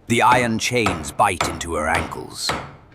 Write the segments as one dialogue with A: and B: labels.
A: The iron chains bite into her ankles.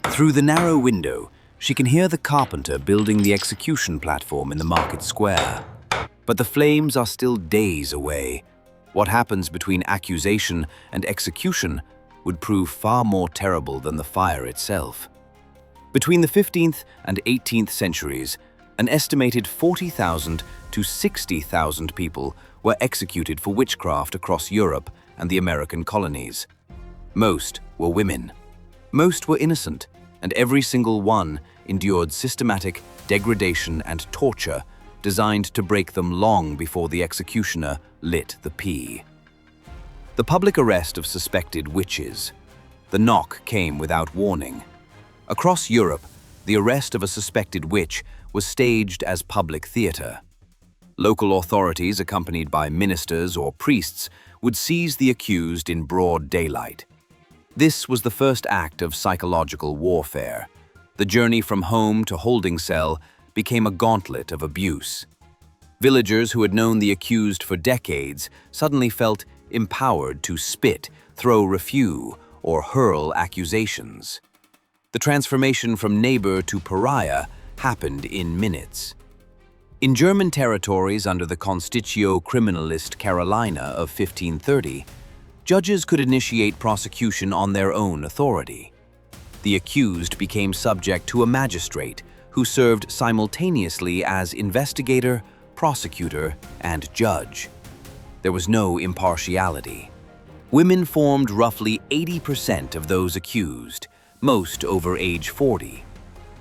A: Through the narrow window, she can hear the carpenter building the execution platform in the market square. But the flames are still days away. What happens between accusation and execution would prove far more terrible than the fire itself. Between the 15th and 18th centuries, an estimated 40,000 to 60,000 people were executed for witchcraft across Europe and the American colonies. Most were women. Most were innocent, and every single one endured systematic degradation and torture designed to break them long before the executioner lit the pea. The public arrest of suspected witches. The knock came without warning. Across Europe, the arrest of a suspected witch was staged as public theater. Local authorities, accompanied by ministers or priests, would seize the accused in broad daylight. This was the first act of psychological warfare. The journey from home to holding cell became a gauntlet of abuse. Villagers who had known the accused for decades suddenly felt empowered to spit, throw refuse, or hurl accusations. The transformation from neighbor to pariah happened in minutes. In German territories under the Constitutio Criminalist Carolina of 1530, judges could initiate prosecution on their own authority. The accused became subject to a magistrate who served simultaneously as investigator, prosecutor, and judge. There was no impartiality. Women formed roughly 80% of those accused, most over age 40.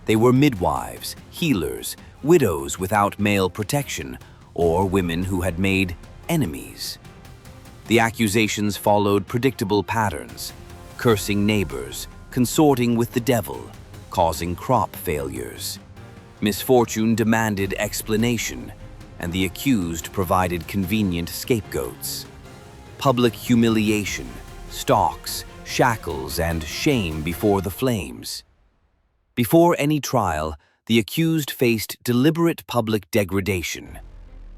A: They were midwives, healers, widows without male protection, or women who had made enemies. The accusations followed predictable patterns: cursing neighbors, consorting with the devil, causing crop failures. Misfortune demanded explanation, and the accused provided convenient scapegoats. Public humiliation, stocks, shackles, and shame before the flames. Before any trial, the accused faced deliberate public degradation.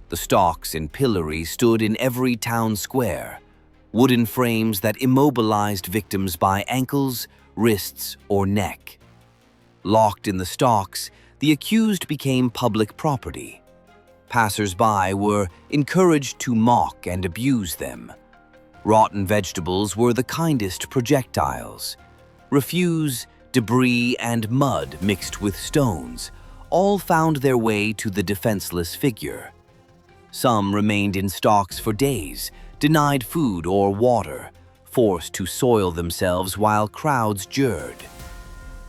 A: The stocks and pillory stood in every town square, wooden frames that immobilized victims by ankles, wrists, or neck. Locked in the stocks, the accused became public property. Passers-by were encouraged to mock and abuse them. Rotten vegetables were the kindest projectiles. Refuse, debris, and mud mixed with stones all found their way to the defenseless figure. Some remained in stocks for days, denied food or water, forced to soil themselves while crowds jeered.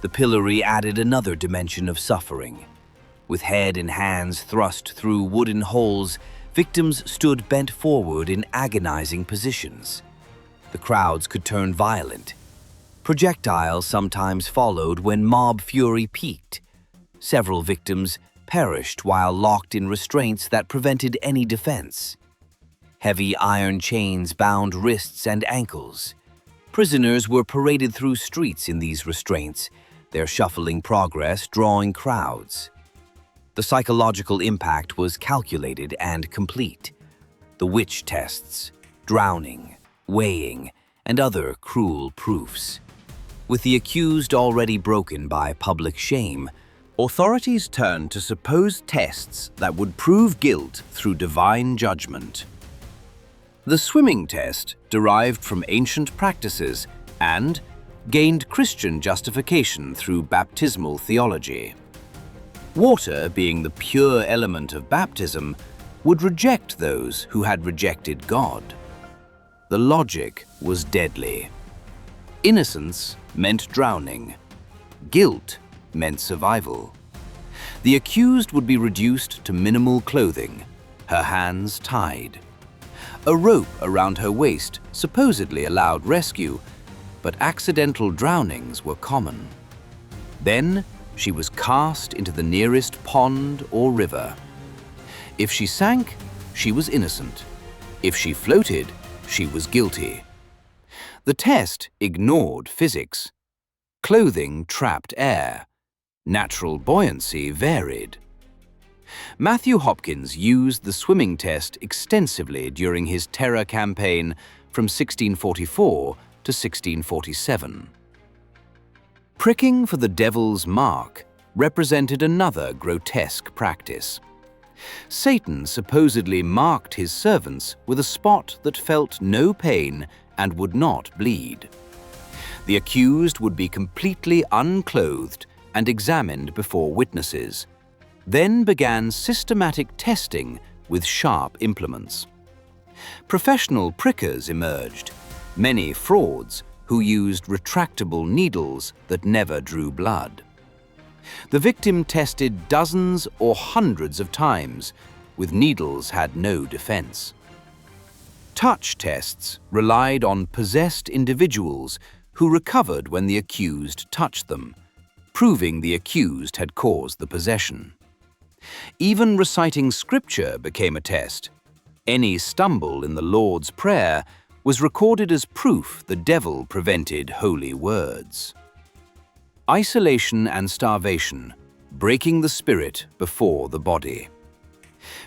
A: The pillory added another dimension of suffering. With head and hands thrust through wooden holes, victims stood bent forward in agonizing positions. The crowds could turn violent. Projectiles sometimes followed when mob fury peaked. Several victims perished while locked in restraints that prevented any defense. Heavy iron chains bound wrists and ankles. Prisoners were paraded through streets in these restraints, their shuffling progress drawing crowds. The psychological impact was calculated and complete. The witch tests, drowning, weighing, and other cruel proofs. With the accused already broken by public shame, authorities turned to supposed tests that would prove guilt through divine judgment. The swimming test derived from ancient practices and gained Christian justification through baptismal theology. Water, being the pure element of baptism, would reject those who had rejected God. The logic was deadly. Innocence meant drowning. Guilt meant survival. The accused would be reduced to minimal clothing, her hands tied. A rope around her waist supposedly allowed rescue, but accidental drownings were common. Then she was cast into the nearest pond or river. If she sank, she was innocent. If she floated, she was guilty. The test ignored physics. Clothing trapped air. Natural buoyancy varied. Matthew Hopkins used the swimming test extensively during his terror campaign from 1644 to 1647. Pricking for the devil's mark represented another grotesque practice. Satan supposedly marked his servants with a spot that felt no pain and would not bleed. The accused would be completely unclothed and examined before witnesses. Then began systematic testing with sharp implements. Professional prickers emerged, many frauds who used retractable needles that never drew blood. The victim tested dozens or hundreds of times, with needles had no defense. Touch tests relied on possessed individuals who recovered when the accused touched them, proving the accused had caused the possession. Even reciting scripture became a test. Any stumble in the Lord's Prayer was recorded as proof the devil prevented holy words. Isolation and starvation, breaking the spirit before the body.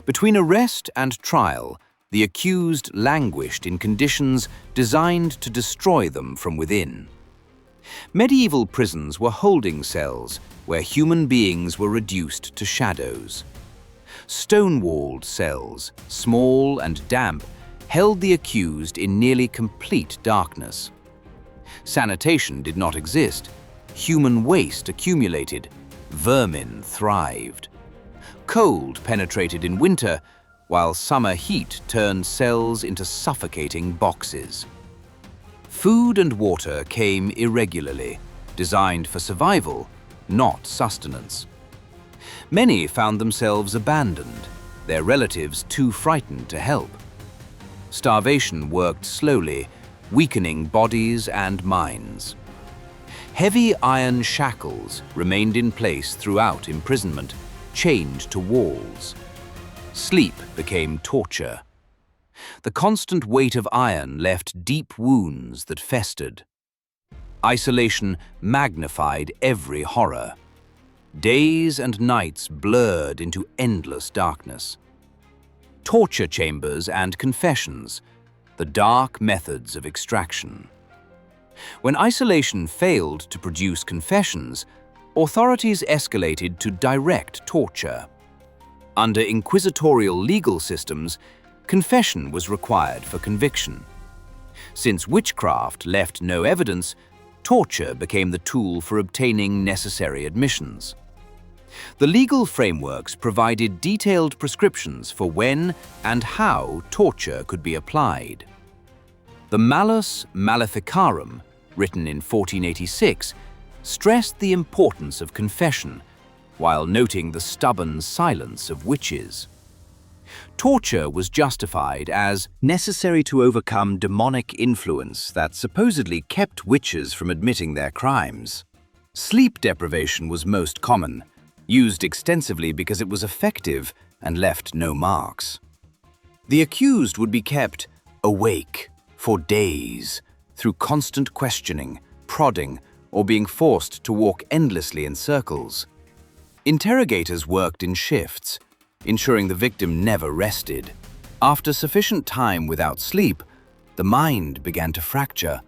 A: Between arrest and trial, the accused languished in conditions designed to destroy them from within. Medieval prisons were holding cells where human beings were reduced to shadows. Stone-walled cells, small and damp, held the accused in nearly complete darkness. Sanitation did not exist. Human waste accumulated. Vermin thrived. Cold penetrated in winter, while summer heat turned cells into suffocating boxes. Food and water came irregularly, designed for survival, not sustenance. Many found themselves abandoned, their relatives too frightened to help. Starvation worked slowly, weakening bodies and minds. Heavy iron shackles remained in place throughout imprisonment, chained to walls. Sleep became torture. The constant weight of iron left deep wounds that festered. Isolation magnified every horror. Days and nights blurred into endless darkness. Torture chambers and confessions, the dark methods of extraction. When isolation failed to produce confessions, authorities escalated to direct torture. Under inquisitorial legal systems, confession was required for conviction. Since witchcraft left no evidence, torture became the tool for obtaining necessary admissions. The legal frameworks provided detailed prescriptions for when and how torture could be applied. The Malus Maleficarum, written in 1486, stressed the importance of confession, while noting the stubborn silence of witches. Torture was justified as necessary to overcome demonic influence that supposedly kept witches from admitting their crimes. Sleep deprivation was most common, used extensively because it was effective and left no marks. The accused would be kept awake for days through constant questioning, prodding, or being forced to walk endlessly in circles. Interrogators worked in shifts, ensuring the victim never rested. After sufficient time without sleep, the mind began to fracture.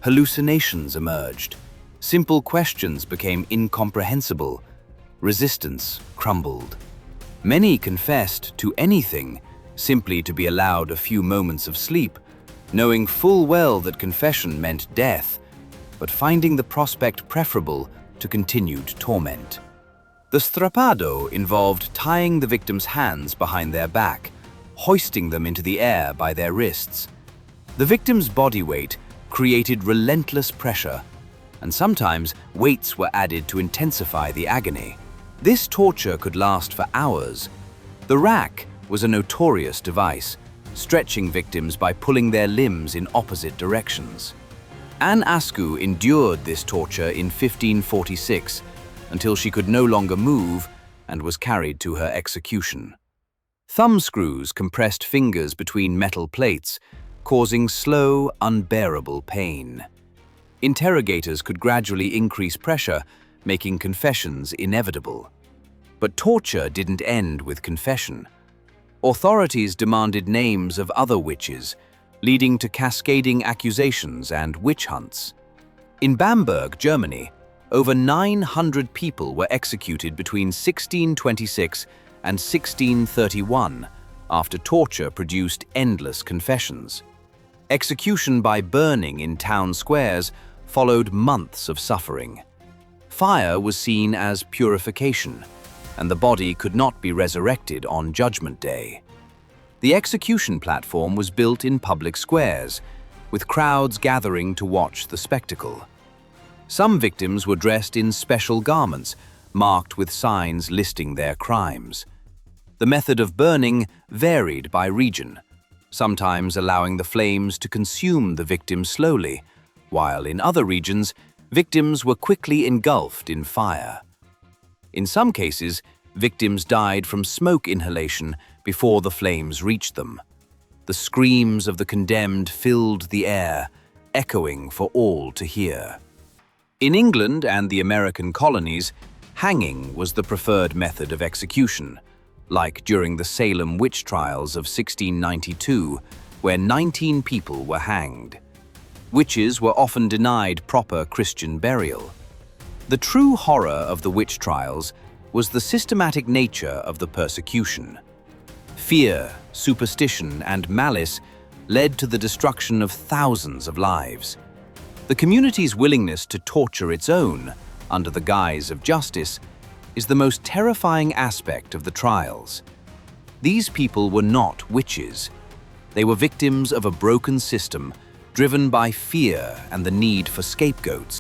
A: Hallucinations emerged. Simple questions became incomprehensible. Resistance crumbled. Many confessed to anything simply to be allowed a few moments of sleep, knowing full well that confession meant death, but finding the prospect preferable to continued torment. The strappado involved tying the victim's hands behind their back, hoisting them into the air by their wrists. The victim's body weight created relentless pressure, and sometimes weights were added to intensify the agony. This torture could last for hours. The rack was a notorious device, stretching victims by pulling their limbs in opposite directions. Anne Ascou endured this torture in 1546 until she could no longer move and was carried to her execution. Thumbscrews compressed fingers between metal plates, causing slow, unbearable pain. Interrogators could gradually increase pressure, making confessions inevitable. But torture didn't end with confession. Authorities demanded names of other witches, leading to cascading accusations and witch hunts. In Bamberg, Germany, over 900 people were executed between 1626 and 1631 after torture produced endless confessions. Execution by burning in town squares followed months of suffering. Fire was seen as purification, and the body could not be resurrected on Judgment Day. The execution platform was built in public squares, with crowds gathering to watch the spectacle. Some victims were dressed in special garments, marked with signs listing their crimes. The method of burning varied by region, sometimes allowing the flames to consume the victim slowly, while in other regions, victims were quickly engulfed in fire. In some cases, victims died from smoke inhalation before the flames reached them. The screams of the condemned filled the air, echoing for all to hear. In England and the American colonies, hanging was the preferred method of execution, like during the Salem witch trials of 1692, where 19 people were hanged. Witches were often denied proper Christian burial. The true horror of the witch trials was the systematic nature of the persecution. Fear, superstition, and malice led to the destruction of thousands of lives. The community's willingness to torture its own, under the guise of justice, is the most terrifying aspect of the trials. These people were not witches. They were victims of a broken system driven by fear and the need for scapegoats.